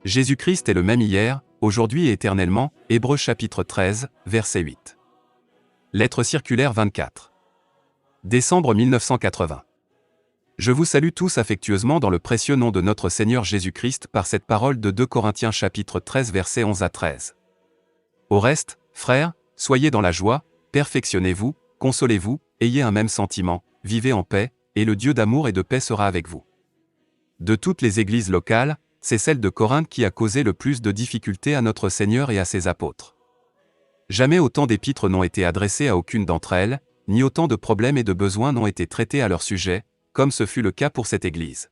Jésus-Christ est le même hier, aujourd'hui et éternellement, Hébreux chapitre 13, verset 8. Lettre circulaire 24. Décembre 1980. Je vous salue tous affectueusement dans le précieux nom de notre Seigneur Jésus-Christ par cette parole de 2 Corinthiens chapitre 13 versets 11 à 13. Au reste, frères, soyez dans la joie, perfectionnez-vous, consolez-vous, ayez un même sentiment, vivez en paix, et le Dieu d'amour et de paix sera avec vous. De toutes les églises locales, c'est celle de Corinthe qui a causé le plus de difficultés à notre Seigneur et à ses apôtres. Jamais autant d'épîtres n'ont été adressées à aucune d'entre elles, ni autant de problèmes et de besoins n'ont été traités à leur sujet, comme ce fut le cas pour cette église.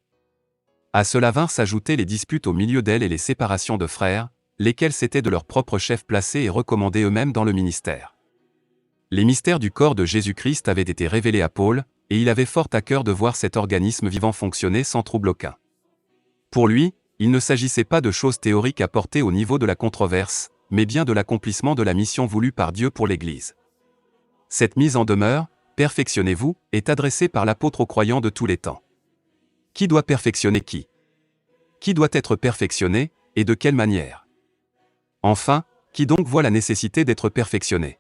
À cela vinrent s'ajouter les disputes au milieu d'elle et les séparations de frères, lesquels s'étaient de leurs propres chefs placés et recommandés eux-mêmes dans le ministère. Les mystères du corps de Jésus-Christ avaient été révélés à Paul, et il avait fort à cœur de voir cet organisme vivant fonctionner sans trouble aucun. Pour lui, il ne s'agissait pas de choses théoriques à porter au niveau de la controverse, mais bien de l'accomplissement de la mission voulue par Dieu pour l'Église. Cette mise en demeure, perfectionnez-vous, est adressée par l'apôtre aux croyants de tous les temps. Qui doit perfectionner qui? Qui doit être perfectionné, et de quelle manière? Enfin, qui donc voit la nécessité d'être perfectionné?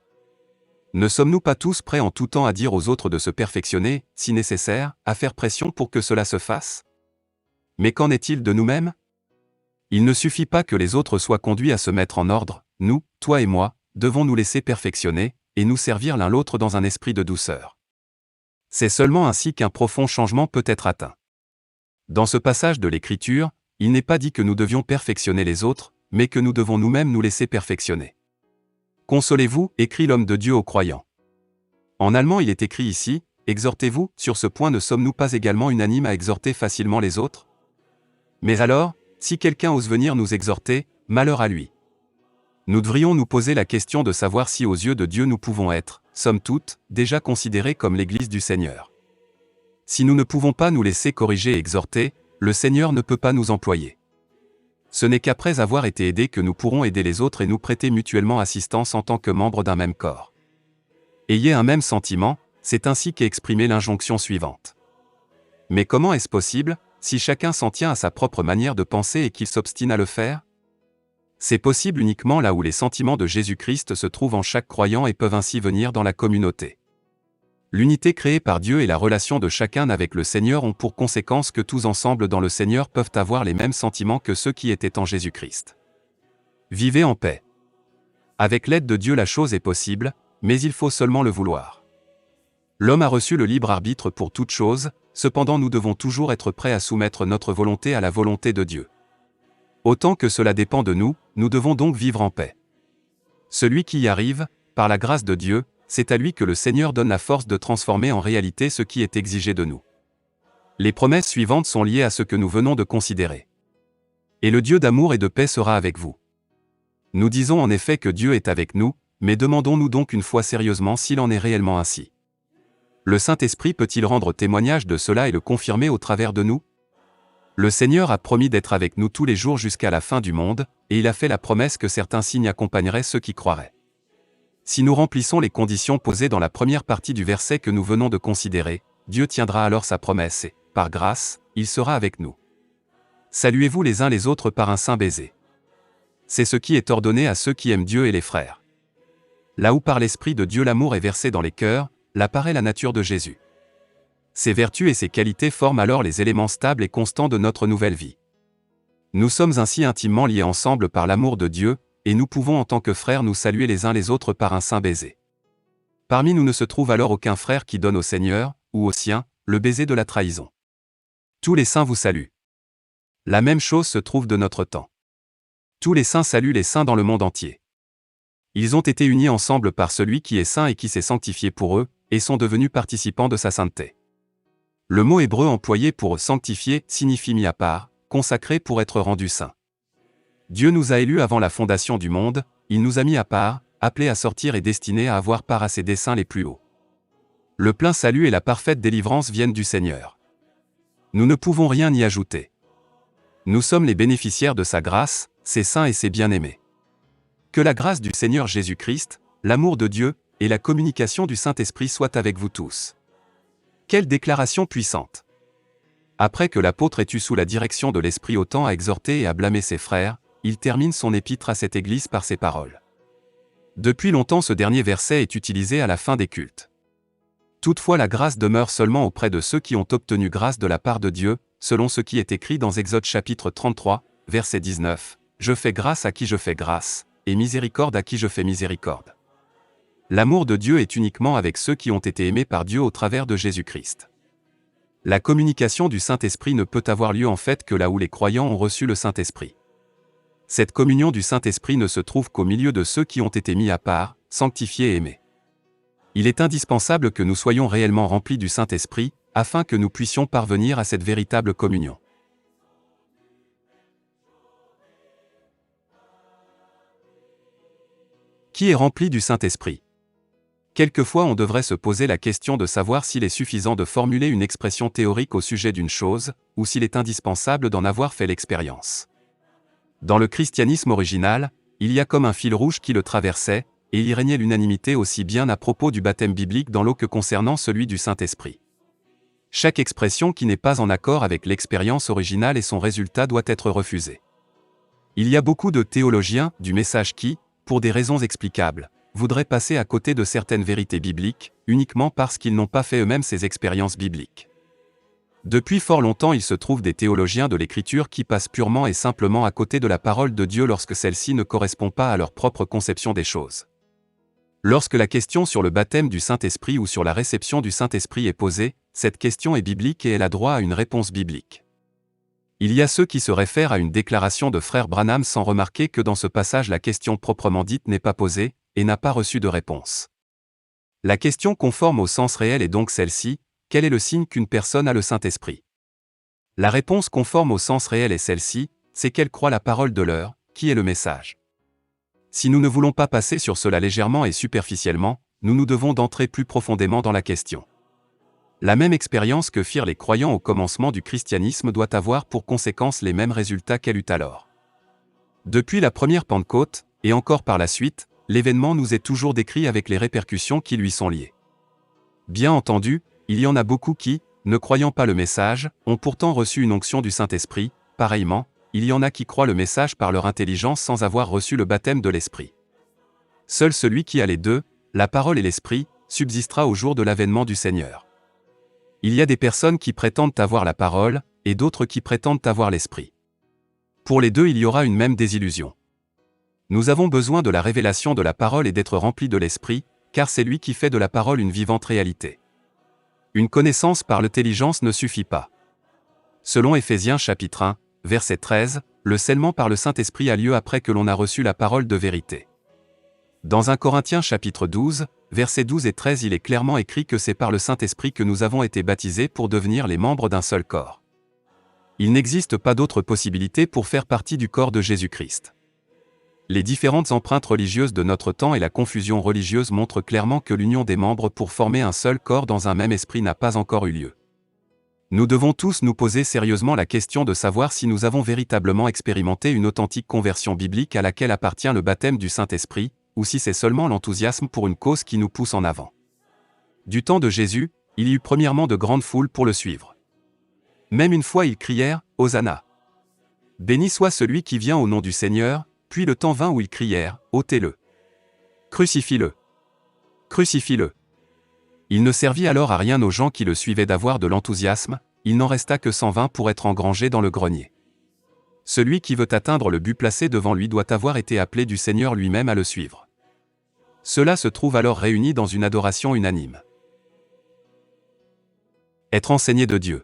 Ne sommes-nous pas tous prêts en tout temps à dire aux autres de se perfectionner, si nécessaire, à faire pression pour que cela se fasse? Mais qu'en est-il de nous-mêmes? Il ne suffit pas que les autres soient conduits à se mettre en ordre, nous, toi et moi, devons nous laisser perfectionner, et nous servir l'un l'autre dans un esprit de douceur. C'est seulement ainsi qu'un profond changement peut être atteint. Dans ce passage de l'Écriture, il n'est pas dit que nous devions perfectionner les autres, mais que nous devons nous-mêmes nous laisser perfectionner. Consolez-vous, écrit l'homme de Dieu aux croyants. En allemand il est écrit ici, exhortez-vous, sur ce point ne sommes-nous pas également unanimes à exhorter facilement les autres? Mais alors, si quelqu'un ose venir nous exhorter, malheur à lui. Nous devrions nous poser la question de savoir si aux yeux de Dieu nous pouvons être, somme toute, déjà considérés comme l'Église du Seigneur. Si nous ne pouvons pas nous laisser corriger et exhorter, le Seigneur ne peut pas nous employer. Ce n'est qu'après avoir été aidés que nous pourrons aider les autres et nous prêter mutuellement assistance en tant que membres d'un même corps. Ayez un même sentiment, c'est ainsi qu'est exprimée l'injonction suivante. Mais comment est-ce possible, si chacun s'en tient à sa propre manière de penser et qu'il s'obstine à le faire? C'est possible uniquement là où les sentiments de Jésus-Christ se trouvent en chaque croyant et peuvent ainsi venir dans la communauté. L'unité créée par Dieu et la relation de chacun avec le Seigneur ont pour conséquence que tous ensemble dans le Seigneur peuvent avoir les mêmes sentiments que ceux qui étaient en Jésus-Christ. Vivez en paix. Avec l'aide de Dieu la chose est possible, mais il faut seulement le vouloir. L'homme a reçu le libre arbitre pour toute chose, cependant nous devons toujours être prêts à soumettre notre volonté à la volonté de Dieu. Autant que cela dépend de nous, nous devons donc vivre en paix. Celui qui y arrive, par la grâce de Dieu, c'est à lui que le Seigneur donne la force de transformer en réalité ce qui est exigé de nous. Les promesses suivantes sont liées à ce que nous venons de considérer. Et le Dieu d'amour et de paix sera avec vous. Nous disons en effet que Dieu est avec nous, mais demandons-nous donc une fois sérieusement s'il en est réellement ainsi. Le Saint-Esprit peut-il rendre témoignage de cela et le confirmer au travers de nous? Le Seigneur a promis d'être avec nous tous les jours jusqu'à la fin du monde, et il a fait la promesse que certains signes accompagneraient ceux qui croiraient. Si nous remplissons les conditions posées dans la première partie du verset que nous venons de considérer, Dieu tiendra alors sa promesse et, par grâce, il sera avec nous. Saluez-vous les uns les autres par un saint baiser. C'est ce qui est ordonné à ceux qui aiment Dieu et les frères. Là où par l'Esprit de Dieu l'amour est versé dans les cœurs, là paraît la nature de Jésus. Ses vertus et ses qualités forment alors les éléments stables et constants de notre nouvelle vie. Nous sommes ainsi intimement liés ensemble par l'amour de Dieu, et nous pouvons en tant que frères nous saluer les uns les autres par un saint baiser. Parmi nous ne se trouve alors aucun frère qui donne au Seigneur, ou au sien, le baiser de la trahison. Tous les saints vous saluent. La même chose se trouve de notre temps. Tous les saints saluent les saints dans le monde entier. Ils ont été unis ensemble par celui qui est saint et qui s'est sanctifié pour eux, et sont devenus participants de sa sainteté. Le mot hébreu employé pour sanctifier signifie mis à part, consacré pour être rendu saint. Dieu nous a élus avant la fondation du monde, il nous a mis à part, appelés à sortir et destinés à avoir part à ses desseins les plus hauts. Le plein salut et la parfaite délivrance viennent du Seigneur. Nous ne pouvons rien y ajouter. Nous sommes les bénéficiaires de sa grâce, ses saints et ses bien-aimés. Que la grâce du Seigneur Jésus-Christ, l'amour de Dieu, et la communication du Saint-Esprit soient avec vous tous. Quelle déclaration puissante! Après que l'apôtre ait eu sous la direction de l'Esprit autant à exhorter et à blâmer ses frères, il termine son épître à cette Église par ces paroles. Depuis longtemps ce dernier verset est utilisé à la fin des cultes. Toutefois la grâce demeure seulement auprès de ceux qui ont obtenu grâce de la part de Dieu, selon ce qui est écrit dans Exode chapitre 33, verset 19. « Je fais grâce à qui je fais grâce, et miséricorde à qui je fais miséricorde. » L'amour de Dieu est uniquement avec ceux qui ont été aimés par Dieu au travers de Jésus-Christ. La communication du Saint-Esprit ne peut avoir lieu en fait que là où les croyants ont reçu le Saint-Esprit. Cette communion du Saint-Esprit ne se trouve qu'au milieu de ceux qui ont été mis à part, sanctifiés et aimés. Il est indispensable que nous soyons réellement remplis du Saint-Esprit, afin que nous puissions parvenir à cette véritable communion. Qui est rempli du Saint-Esprit? Quelquefois on devrait se poser la question de savoir s'il est suffisant de formuler une expression théorique au sujet d'une chose, ou s'il est indispensable d'en avoir fait l'expérience. Dans le christianisme original, il y a comme un fil rouge qui le traversait, et il y régnait l'unanimité aussi bien à propos du baptême biblique dans l'eau que concernant celui du Saint-Esprit. Chaque expression qui n'est pas en accord avec l'expérience originale et son résultat doit être refusée. Il y a beaucoup de théologiens du message qui, pour des raisons explicables, voudraient passer à côté de certaines vérités bibliques, uniquement parce qu'ils n'ont pas fait eux-mêmes ces expériences bibliques. Depuis fort longtemps il se trouve des théologiens de l'Écriture qui passent purement et simplement à côté de la parole de Dieu lorsque celle-ci ne correspond pas à leur propre conception des choses. Lorsque la question sur le baptême du Saint-Esprit ou sur la réception du Saint-Esprit est posée, cette question est biblique et elle a droit à une réponse biblique. Il y a ceux qui se réfèrent à une déclaration de frère Branham sans remarquer que dans ce passage la question proprement dite n'est pas posée, et n'a pas reçu de réponse. La question conforme au sens réel est donc celle-ci: quel est le signe qu'une personne a le Saint-Esprit? La réponse conforme au sens réel est celle-ci: c'est qu'elle croit la parole de l'heure, qui est le message. Si nous ne voulons pas passer sur cela légèrement et superficiellement, nous devons d'entrer plus profondément dans la question. La même expérience que firent les croyants au commencement du christianisme doit avoir pour conséquence les mêmes résultats qu'elle eut alors. Depuis la première Pentecôte, et encore par la suite, l'événement nous est toujours décrit avec les répercussions qui lui sont liées. Bien entendu, il y en a beaucoup qui, ne croyant pas le message, ont pourtant reçu une onction du Saint-Esprit. Pareillement, il y en a qui croient le message par leur intelligence sans avoir reçu le baptême de l'Esprit. Seul celui qui a les deux, la parole et l'Esprit, subsistera au jour de l'avènement du Seigneur. Il y a des personnes qui prétendent avoir la parole, et d'autres qui prétendent avoir l'Esprit. Pour les deux il y aura une même désillusion. Nous avons besoin de la révélation de la parole et d'être remplis de l'Esprit, car c'est lui qui fait de la parole une vivante réalité. Une connaissance par l'intelligence ne suffit pas. Selon Éphésiens chapitre 1, verset 13, le scellement par le Saint-Esprit a lieu après que l'on a reçu la parole de vérité. Dans 1 Corinthiens chapitre 12, versets 12 et 13 il est clairement écrit que c'est par le Saint-Esprit que nous avons été baptisés pour devenir les membres d'un seul corps. Il n'existe pas d'autre possibilité pour faire partie du corps de Jésus-Christ. Les différentes empreintes religieuses de notre temps et la confusion religieuse montrent clairement que l'union des membres pour former un seul corps dans un même esprit n'a pas encore eu lieu. Nous devons tous nous poser sérieusement la question de savoir si nous avons véritablement expérimenté une authentique conversion biblique à laquelle appartient le baptême du Saint-Esprit, ou si c'est seulement l'enthousiasme pour une cause qui nous pousse en avant. Du temps de Jésus, il y eut premièrement de grandes foules pour le suivre. Même une fois ils crièrent « Hosanna !» Béni soit celui qui vient au nom du Seigneur, puis le temps vint où ils crièrent « Ôtez-le ! Crucifie-le ! Crucifie-le !» Il ne servit alors à rien aux gens qui le suivaient d'avoir de l'enthousiasme, il n'en resta que 120 pour être engrangés dans le grenier. Celui qui veut atteindre le but placé devant lui doit avoir été appelé du Seigneur lui-même à le suivre. Ceux-là se trouvent alors réunis dans une adoration unanime. Être enseigné de Dieu.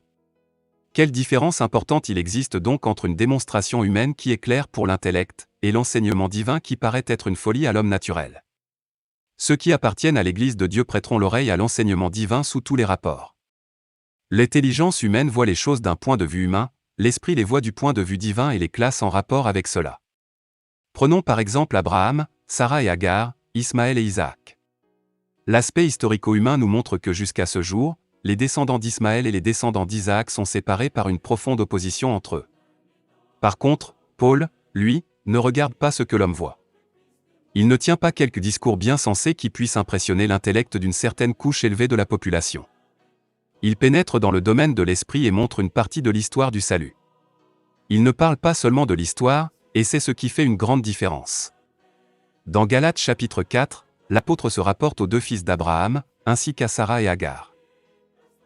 Quelle différence importante il existe donc entre une démonstration humaine qui est claire pour l'intellect, et l'enseignement divin qui paraît être une folie à l'homme naturel. Ceux qui appartiennent à l'Église de Dieu prêteront l'oreille à l'enseignement divin sous tous les rapports. L'intelligence humaine voit les choses d'un point de vue humain, l'esprit les voit du point de vue divin et les classe en rapport avec cela. Prenons par exemple Abraham, Sarah et Agar, Ismaël et Isaac. L'aspect historico-humain nous montre que jusqu'à ce jour, les descendants d'Ismaël et les descendants d'Isaac sont séparés par une profonde opposition entre eux. Par contre, Paul, lui, ne regarde pas ce que l'homme voit. Il ne tient pas quelques discours bien sensés qui puissent impressionner l'intellect d'une certaine couche élevée de la population. Il pénètre dans le domaine de l'esprit et montre une partie de l'histoire du salut. Il ne parle pas seulement de l'histoire, et c'est ce qui fait une grande différence. Dans Galates chapitre 4, l'apôtre se rapporte aux 2 fils d'Abraham, ainsi qu'à Sarah et Agar.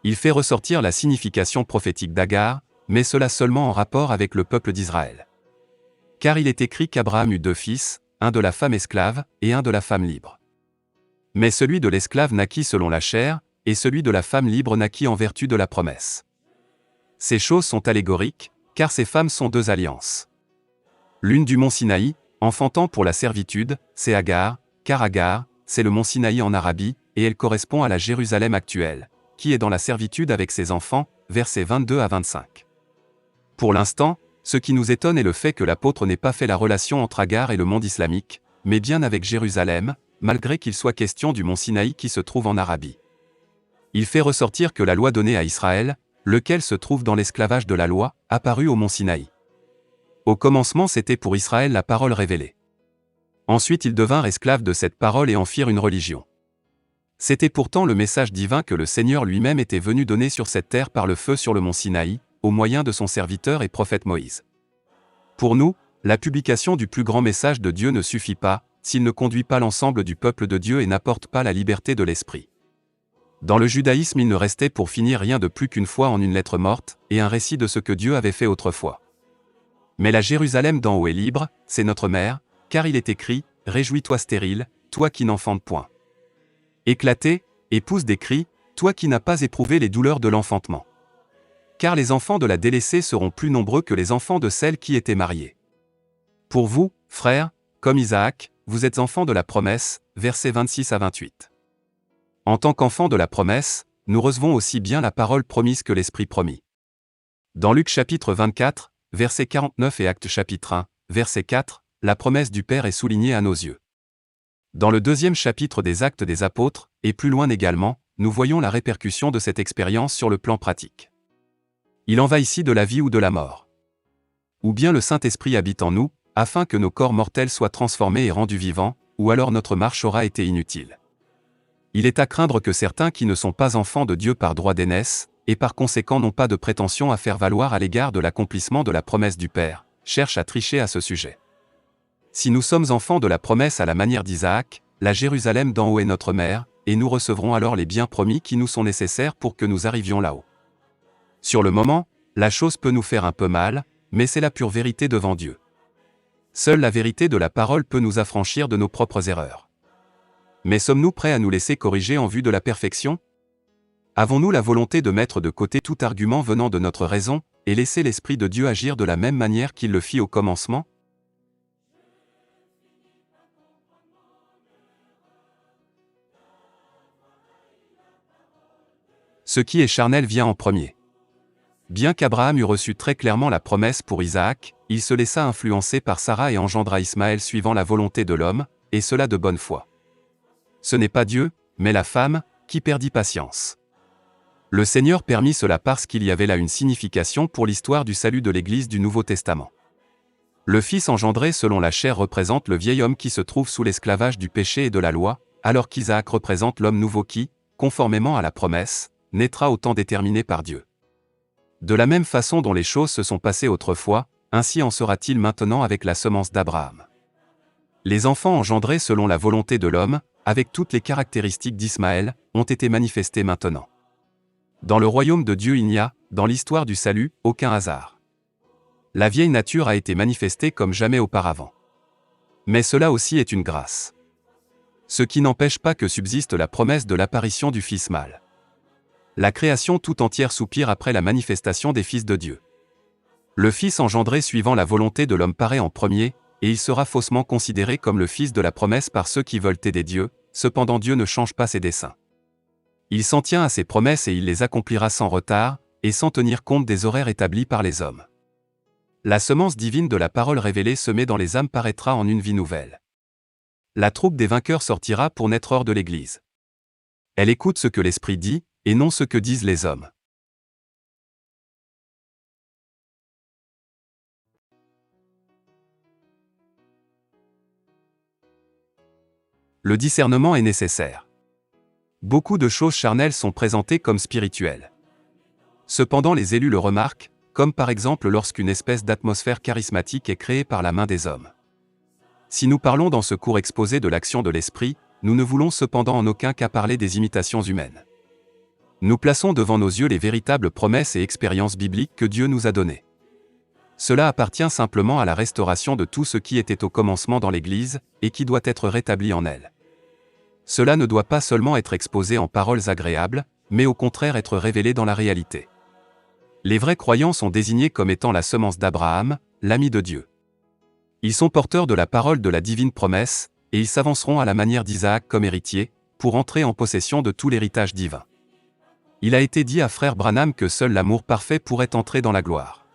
Il fait ressortir la signification prophétique d'Agar, mais cela seulement en rapport avec le peuple d'Israël. Car il est écrit qu'Abraham eut 2 fils, un de la femme esclave et un de la femme libre. Mais celui de l'esclave naquit selon la chair, et celui de la femme libre naquit en vertu de la promesse. Ces choses sont allégoriques, car ces femmes sont 2 alliances. L'une du mont Sinaï, enfantant pour la servitude, c'est Agar, car Agar, c'est le mont Sinaï en Arabie, et elle correspond à la Jérusalem actuelle, qui est dans la servitude avec ses enfants, versets 22 à 25. Pour l'instant, ce qui nous étonne est le fait que l'apôtre n'ait pas fait la relation entre Agar et le monde islamique, mais bien avec Jérusalem, malgré qu'il soit question du mont Sinaï qui se trouve en Arabie. Il fait ressortir que la loi donnée à Israël, lequel se trouve dans l'esclavage de la loi, apparut au mont Sinaï. Au commencement c'était pour Israël la parole révélée. Ensuite ils devinrent esclaves de cette parole et en firent une religion. C'était pourtant le message divin que le Seigneur lui-même était venu donner sur cette terre par le feu sur le mont Sinaï, au moyen de son serviteur et prophète Moïse. Pour nous, la publication du plus grand message de Dieu ne suffit pas, s'il ne conduit pas l'ensemble du peuple de Dieu et n'apporte pas la liberté de l'esprit. Dans le judaïsme il ne restait pour finir rien de plus qu'une foi en une lettre morte, et un récit de ce que Dieu avait fait autrefois. Mais la Jérusalem d'en haut est libre, c'est notre mère, car il est écrit, « Réjouis-toi stérile, toi qui n'enfantes point. » Éclatez, et pousse des cris, toi qui n'as pas éprouvé les douleurs de l'enfantement. Car les enfants de la délaissée seront plus nombreux que les enfants de celle qui était mariée. Pour vous, frères, comme Isaac, vous êtes enfants de la promesse, versets 26 à 28. En tant qu'enfants de la promesse, nous recevons aussi bien la parole promise que l'esprit promis. Dans Luc chapitre 24, verset 49 et Actes chapitre 1, verset 4, la promesse du Père est soulignée à nos yeux. Dans le 2e chapitre des Actes des Apôtres, et plus loin également, nous voyons la répercussion de cette expérience sur le plan pratique. Il en va ici de la vie ou de la mort. Ou bien le Saint-Esprit habite en nous, afin que nos corps mortels soient transformés et rendus vivants, ou alors notre marche aura été inutile. Il est à craindre que certains qui ne sont pas enfants de Dieu par droit d'aînesse, et par conséquent n'ont pas de prétention à faire valoir à l'égard de l'accomplissement de la promesse du Père, cherchent à tricher à ce sujet. Si nous sommes enfants de la promesse à la manière d'Isaac, la Jérusalem d'en haut est notre mère, et nous recevrons alors les biens promis qui nous sont nécessaires pour que nous arrivions là-haut. Sur le moment, la chose peut nous faire un peu mal, mais c'est la pure vérité devant Dieu. Seule la vérité de la parole peut nous affranchir de nos propres erreurs. Mais sommes-nous prêts à nous laisser corriger en vue de la perfection? Avons-nous la volonté de mettre de côté tout argument venant de notre raison, et laisser l'Esprit de Dieu agir de la même manière qu'il le fit au commencement? Ce qui est charnel vient en premier. Bien qu'Abraham eût reçu très clairement la promesse pour Isaac, il se laissa influencer par Sarah et engendra Ismaël suivant la volonté de l'homme, et cela de bonne foi. Ce n'est pas Dieu, mais la femme, qui perdit patience. Le Seigneur permit cela parce qu'il y avait là une signification pour l'histoire du salut de l'Église du Nouveau Testament. Le Fils engendré selon la chair représente le vieil homme qui se trouve sous l'esclavage du péché et de la loi, alors qu'Isaac représente l'homme nouveau qui, conformément à la promesse, naîtra au temps déterminé par Dieu. De la même façon dont les choses se sont passées autrefois, ainsi en sera-t-il maintenant avec la semence d'Abraham. Les enfants engendrés selon la volonté de l'homme, avec toutes les caractéristiques d'Ismaël, ont été manifestés maintenant. Dans le royaume de Dieu il n'y a, dans l'histoire du salut, aucun hasard. La vieille nature a été manifestée comme jamais auparavant. Mais cela aussi est une grâce. Ce qui n'empêche pas que subsiste la promesse de l'apparition du Fils mâle. La création tout entière soupire après la manifestation des fils de Dieu. Le Fils engendré suivant la volonté de l'homme paraît en premier, et il sera faussement considéré comme le Fils de la promesse par ceux qui veulent aider Dieu, cependant Dieu ne change pas ses desseins. Il s'en tient à ses promesses et il les accomplira sans retard, et sans tenir compte des horaires établis par les hommes. La semence divine de la parole révélée semée dans les âmes paraîtra en une vie nouvelle. La troupe des vainqueurs sortira pour naître hors de l'Église. Elle écoute ce que l'Esprit dit, et non ce que disent les hommes. Le discernement est nécessaire. Beaucoup de choses charnelles sont présentées comme spirituelles. Cependant les élus le remarquent, comme par exemple lorsqu'une espèce d'atmosphère charismatique est créée par la main des hommes. Si nous parlons dans ce court exposé de l'action de l'Esprit, nous ne voulons cependant en aucun cas parler des imitations humaines. Nous plaçons devant nos yeux les véritables promesses et expériences bibliques que Dieu nous a données. Cela appartient simplement à la restauration de tout ce qui était au commencement dans l'Église, et qui doit être rétabli en elle. Cela ne doit pas seulement être exposé en paroles agréables, mais au contraire être révélé dans la réalité. Les vrais croyants sont désignés comme étant la semence d'Abraham, l'ami de Dieu. Ils sont porteurs de la parole de la divine promesse, et ils s'avanceront à la manière d'Isaac comme héritier, pour entrer en possession de tout l'héritage divin. Il a été dit à frère Branham que seul l'amour parfait pourrait entrer dans la gloire.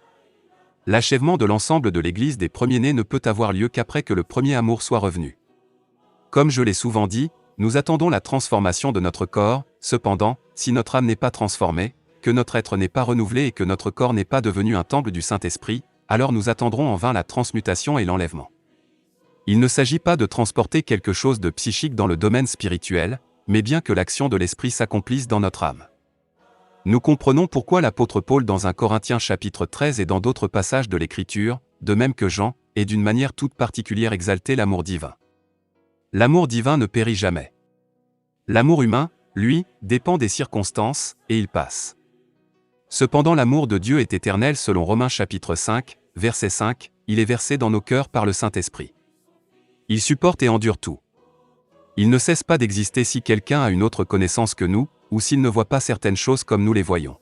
L'achèvement de l'ensemble de l'Église des premiers-nés ne peut avoir lieu qu'après que le premier amour soit revenu. Comme je l'ai souvent dit, nous attendons la transformation de notre corps, cependant, si notre âme n'est pas transformée, que notre être n'est pas renouvelé et que notre corps n'est pas devenu un temple du Saint-Esprit, alors nous attendrons en vain la transmutation et l'enlèvement. Il ne s'agit pas de transporter quelque chose de psychique dans le domaine spirituel, mais bien que l'action de l'Esprit s'accomplisse dans notre âme. Nous comprenons pourquoi l'apôtre Paul dans 1 Corinthiens chapitre 13 et dans d'autres passages de l'Écriture, de même que Jean, et d'une manière toute particulière exalté l'amour divin. L'amour divin ne périt jamais. L'amour humain, lui, dépend des circonstances, et il passe. Cependant l'amour de Dieu est éternel selon Romains chapitre 5, verset 5, il est versé dans nos cœurs par le Saint-Esprit. Il supporte et endure tout. Il ne cesse pas d'exister si quelqu'un a une autre connaissance que nous, ou s'il ne voit pas certaines choses comme nous les voyons.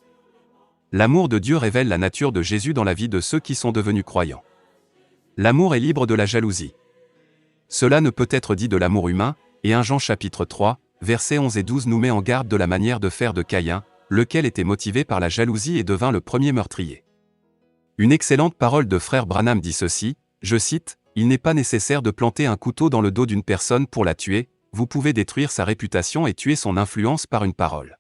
L'amour de Dieu révèle la nature de Jésus dans la vie de ceux qui sont devenus croyants. L'amour est libre de la jalousie. Cela ne peut être dit de l'amour humain, et 1 Jean chapitre 3, versets 11 et 12 nous met en garde de la manière de faire de Caïn, lequel était motivé par la jalousie et devint le premier meurtrier. Une excellente parole de frère Branham dit ceci, je cite, « Il n'est pas nécessaire de planter un couteau dans le dos d'une personne pour la tuer, vous pouvez détruire sa réputation et tuer son influence par une parole.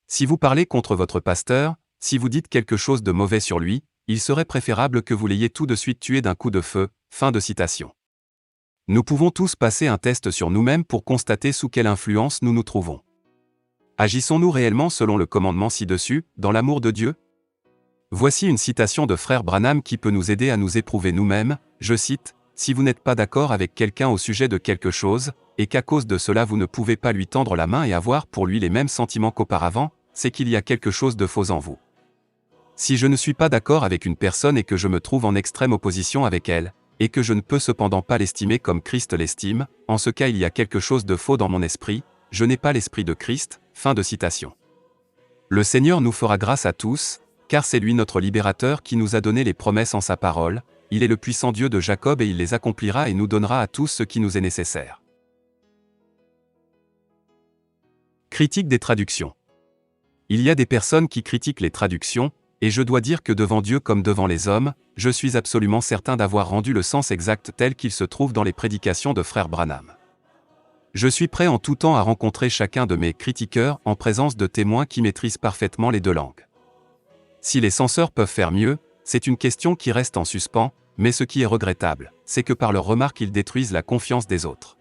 Si vous parlez contre votre pasteur, si vous dites quelque chose de mauvais sur lui, il serait préférable que vous l'ayez tout de suite tué d'un coup de feu. » Fin de citation. Nous pouvons tous passer un test sur nous-mêmes pour constater sous quelle influence nous nous trouvons. Agissons-nous réellement selon le commandement ci-dessus, dans l'amour de Dieu? Voici une citation de frère Branham qui peut nous aider à nous éprouver nous-mêmes, je cite, « Si vous n'êtes pas d'accord avec quelqu'un au sujet de quelque chose, et qu'à cause de cela vous ne pouvez pas lui tendre la main et avoir pour lui les mêmes sentiments qu'auparavant, c'est qu'il y a quelque chose de faux en vous. Si je ne suis pas d'accord avec une personne et que je me trouve en extrême opposition avec elle, et que je ne peux cependant pas l'estimer comme Christ l'estime, en ce cas il y a quelque chose de faux dans mon esprit, je n'ai pas l'esprit de Christ. » Fin de citation. Le Seigneur nous fera grâce à tous, car c'est lui notre libérateur qui nous a donné les promesses en sa parole, il est le puissant Dieu de Jacob et il les accomplira et nous donnera à tous ce qui nous est nécessaire. Critique des traductions. Il y a des personnes qui critiquent les traductions, et je dois dire que devant Dieu comme devant les hommes, je suis absolument certain d'avoir rendu le sens exact tel qu'il se trouve dans les prédications de frère Branham. Je suis prêt en tout temps à rencontrer chacun de mes critiqueurs en présence de témoins qui maîtrisent parfaitement les deux langues. Si les censeurs peuvent faire mieux, c'est une question qui reste en suspens, mais ce qui est regrettable, c'est que par leurs remarques ils détruisent la confiance des autres.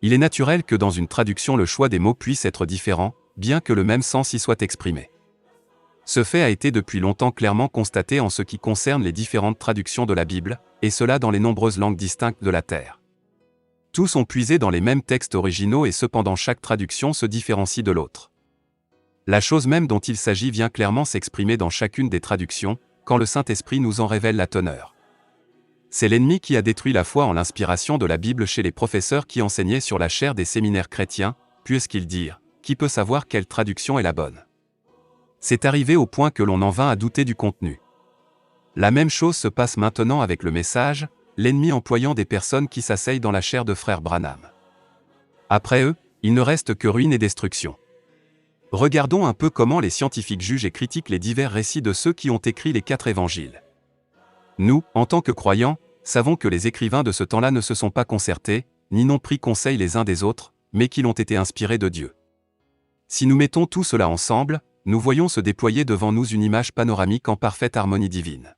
Il est naturel que dans une traduction le choix des mots puisse être différent, bien que le même sens y soit exprimé. Ce fait a été depuis longtemps clairement constaté en ce qui concerne les différentes traductions de la Bible, et cela dans les nombreuses langues distinctes de la terre. Tous ont puisé dans les mêmes textes originaux et cependant chaque traduction se différencie de l'autre. La chose même dont il s'agit vient clairement s'exprimer dans chacune des traductions, quand le Saint-Esprit nous en révèle la teneur. C'est l'ennemi qui a détruit la foi en l'inspiration de la Bible chez les professeurs qui enseignaient sur la chaire des séminaires chrétiens, puisqu'ils dirent « Qui peut savoir quelle traduction est la bonne ?» C'est arrivé au point que l'on en vint à douter du contenu. La même chose se passe maintenant avec le message, l'ennemi employant des personnes qui s'asseyent dans la chair de frère Branham. Après eux, il ne reste que ruine et destruction. Regardons un peu comment les scientifiques jugent et critiquent les divers récits de ceux qui ont écrit les 4 évangiles. Nous, en tant que croyants, savons que les écrivains de ce temps-là ne se sont pas concertés, ni n'ont pris conseil les uns des autres, mais qu'ils ont été inspirés de Dieu. Si nous mettons tout cela ensemble, nous voyons se déployer devant nous une image panoramique en parfaite harmonie divine.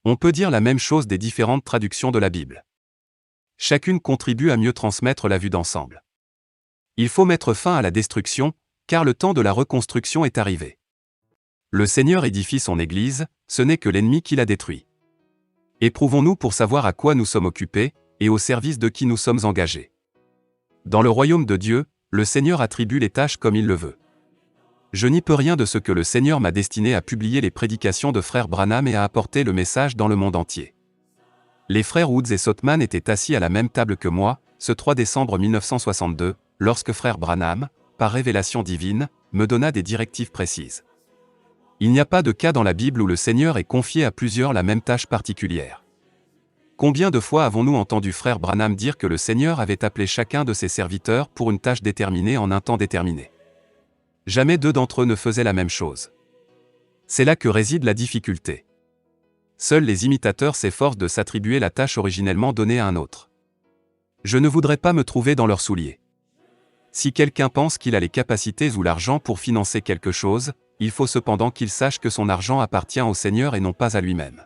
On peut dire la même chose des différentes traductions de la Bible. Chacune contribue à mieux transmettre la vue d'ensemble. Il faut mettre fin à la destruction, car le temps de la reconstruction est arrivé. Le Seigneur édifie son Église, ce n'est que l'ennemi qui la détruit. Éprouvons-nous pour savoir à quoi nous sommes occupés, et au service de qui nous sommes engagés. Dans le royaume de Dieu, le Seigneur attribue les tâches comme il le veut. Je n'y peux rien de ce que le Seigneur m'a destiné à publier les prédications de frère Branham et à apporter le message dans le monde entier. Les frères Woods et Sothmann étaient assis à la même table que moi, ce 3 décembre 1962, lorsque frère Branham, par révélation divine, me donna des directives précises. Il n'y a pas de cas dans la Bible où le Seigneur ait confié à plusieurs la même tâche particulière. Combien de fois avons-nous entendu frère Branham dire que le Seigneur avait appelé chacun de ses serviteurs pour une tâche déterminée en un temps déterminé? Jamais deux d'entre eux ne faisaient la même chose. C'est là que réside la difficulté. Seuls les imitateurs s'efforcent de s'attribuer la tâche originellement donnée à un autre. Je ne voudrais pas me trouver dans leurs souliers. Si quelqu'un pense qu'il a les capacités ou l'argent pour financer quelque chose, il faut cependant qu'il sache que son argent appartient au Seigneur et non pas à lui-même.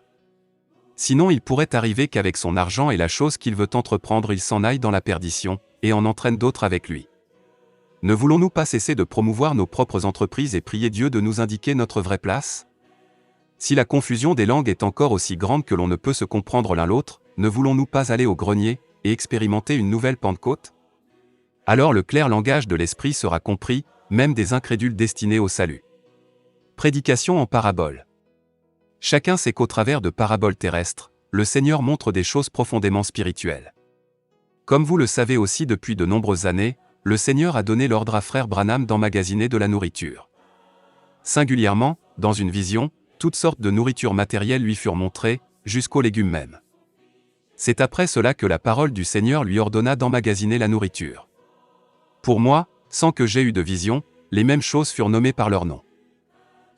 Sinon il pourrait arriver qu'avec son argent et la chose qu'il veut entreprendre il s'en aille dans la perdition, et en entraîne d'autres avec lui. Ne voulons-nous pas cesser de promouvoir nos propres entreprises et prier Dieu de nous indiquer notre vraie place? Si la confusion des langues est encore aussi grande que l'on ne peut se comprendre l'un l'autre, ne voulons-nous pas aller au grenier, et expérimenter une nouvelle Pentecôte? Alors le clair langage de l'Esprit sera compris, même des incrédules destinés au salut. Prédication en parabole. Chacun sait qu'au travers de paraboles terrestres, le Seigneur montre des choses profondément spirituelles. Comme vous le savez aussi depuis de nombreuses années, le Seigneur a donné l'ordre à frère Branham d'emmagasiner de la nourriture. Singulièrement, dans une vision, toutes sortes de nourritures matérielles lui furent montrées, jusqu'aux légumes même. C'est après cela que la parole du Seigneur lui ordonna d'emmagasiner la nourriture. Pour moi, sans que j'aie eu de vision, les mêmes choses furent nommées par leur nom.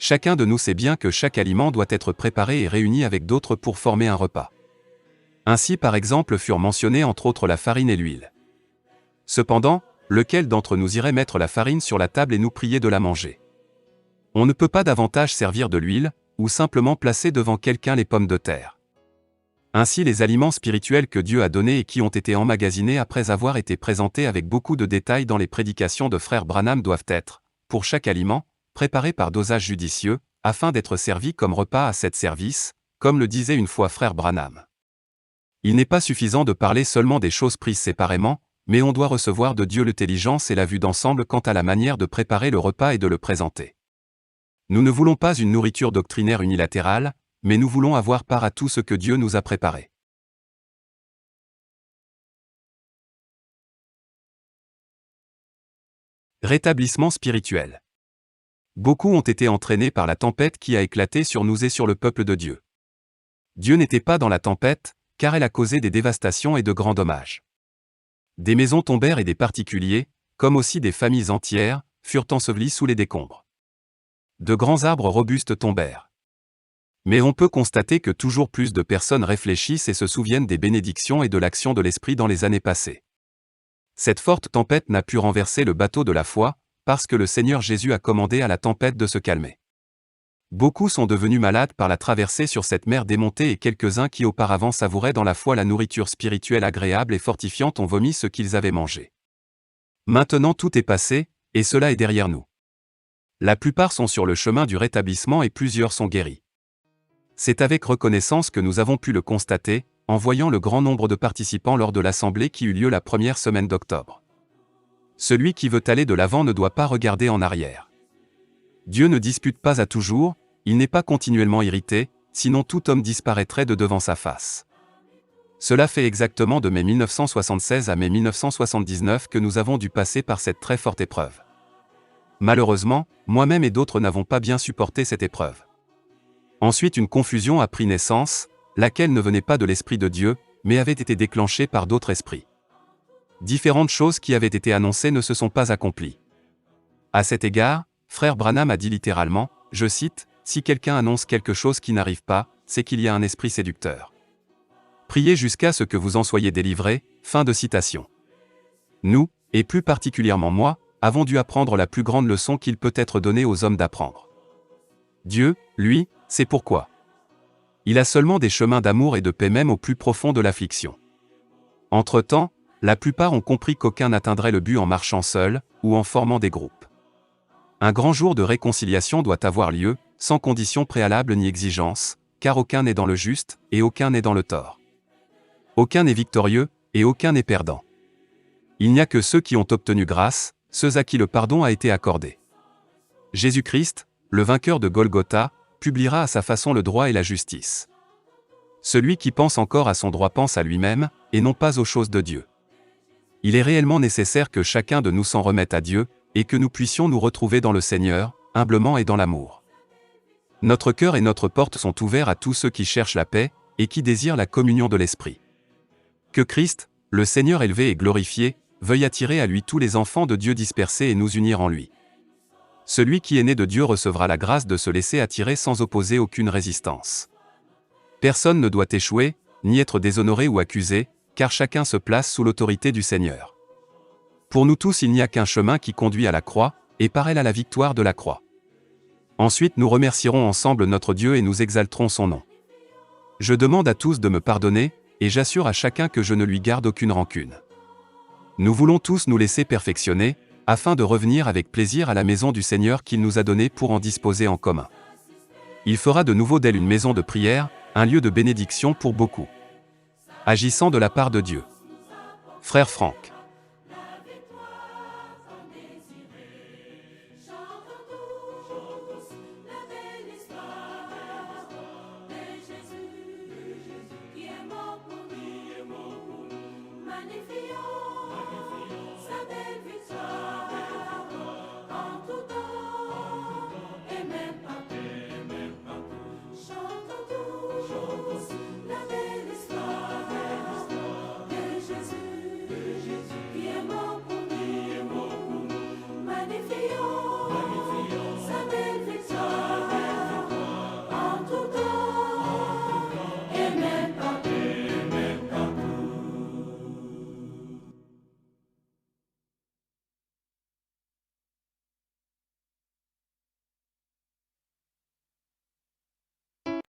Chacun de nous sait bien que chaque aliment doit être préparé et réuni avec d'autres pour former un repas. Ainsi par exemple furent mentionnés entre autres la farine et l'huile. Cependant, lequel d'entre nous irait mettre la farine sur la table et nous prier de la manger? On ne peut pas davantage servir de l'huile, ou simplement placer devant quelqu'un les pommes de terre. Ainsi les aliments spirituels que Dieu a donnés et qui ont été emmagasinés après avoir été présentés avec beaucoup de détails dans les prédications de frère Branham doivent être, pour chaque aliment, préparés par dosage judicieux, afin d'être servis comme repas à sept services, comme le disait une fois frère Branham. Il n'est pas suffisant de parler seulement des choses prises séparément, mais on doit recevoir de Dieu l'intelligence et la vue d'ensemble quant à la manière de préparer le repas et de le présenter. Nous ne voulons pas une nourriture doctrinaire unilatérale, mais nous voulons avoir part à tout ce que Dieu nous a préparé. Rétablissement spirituel. Beaucoup ont été entraînés par la tempête qui a éclaté sur nous et sur le peuple de Dieu. Dieu n'était pas dans la tempête, car elle a causé des dévastations et de grands dommages. Des maisons tombèrent et des particuliers, comme aussi des familles entières, furent ensevelis sous les décombres. De grands arbres robustes tombèrent. Mais on peut constater que toujours plus de personnes réfléchissent et se souviennent des bénédictions et de l'action de l'Esprit dans les années passées. Cette forte tempête n'a pu renverser le bateau de la foi, parce que le Seigneur Jésus a commandé à la tempête de se calmer. Beaucoup sont devenus malades par la traversée sur cette mer démontée et quelques-uns qui auparavant savouraient dans la foi la nourriture spirituelle agréable et fortifiante ont vomi ce qu'ils avaient mangé. Maintenant tout est passé, et cela est derrière nous. La plupart sont sur le chemin du rétablissement et plusieurs sont guéris. C'est avec reconnaissance que nous avons pu le constater, en voyant le grand nombre de participants lors de l'assemblée qui eut lieu la première semaine d'octobre. Celui qui veut aller de l'avant ne doit pas regarder en arrière. Dieu ne dispute pas à toujours, il n'est pas continuellement irrité, sinon tout homme disparaîtrait de devant sa face. Cela fait exactement de mai 1976 à mai 1979 que nous avons dû passer par cette très forte épreuve. Malheureusement, moi-même et d'autres n'avons pas bien supporté cette épreuve. Ensuite une confusion a pris naissance, laquelle ne venait pas de l'Esprit de Dieu, mais avait été déclenchée par d'autres esprits. Différentes choses qui avaient été annoncées ne se sont pas accomplies. À cet égard, frère Branham a dit littéralement, je cite, « Si quelqu'un annonce quelque chose qui n'arrive pas, c'est qu'il y a un esprit séducteur. Priez jusqu'à ce que vous en soyez délivrés. » Fin de citation. Nous, et plus particulièrement moi, avons dû apprendre la plus grande leçon qu'il peut être donnée aux hommes d'apprendre. Dieu, lui, sait pourquoi. Il a seulement des chemins d'amour et de paix même au plus profond de l'affliction. Entre-temps, la plupart ont compris qu'aucun n'atteindrait le but en marchant seul, ou en formant des groupes. Un grand jour de réconciliation doit avoir lieu, sans condition préalable ni exigence, car aucun n'est dans le juste, et aucun n'est dans le tort. Aucun n'est victorieux, et aucun n'est perdant. Il n'y a que ceux qui ont obtenu grâce, ceux à qui le pardon a été accordé. Jésus-Christ, le vainqueur de Golgotha, publiera à sa façon le droit et la justice. Celui qui pense encore à son droit pense à lui-même, et non pas aux choses de Dieu. Il est réellement nécessaire que chacun de nous s'en remette à Dieu, et que nous puissions nous retrouver dans le Seigneur, humblement et dans l'amour. Notre cœur et notre porte sont ouverts à tous ceux qui cherchent la paix, et qui désirent la communion de l'Esprit. Que Christ, le Seigneur élevé et glorifié, veuille attirer à lui tous les enfants de Dieu dispersés et nous unir en lui. Celui qui est né de Dieu recevra la grâce de se laisser attirer sans opposer aucune résistance. Personne ne doit échouer, ni être déshonoré ou accusé, car chacun se place sous l'autorité du Seigneur. Pour nous tous, il n'y a qu'un chemin qui conduit à la croix, et par elle à la victoire de la croix. Ensuite, nous remercierons ensemble notre Dieu et nous exalterons son nom. Je demande à tous de me pardonner, et j'assure à chacun que je ne lui garde aucune rancune. Nous voulons tous nous laisser perfectionner, afin de revenir avec plaisir à la maison du Seigneur qu'il nous a donnée pour en disposer en commun. Il fera de nouveau d'elle une maison de prière, un lieu de bénédiction pour beaucoup. Agissant de la part de Dieu. Frère Franck. Magnifions sa belle victoire en tout temps.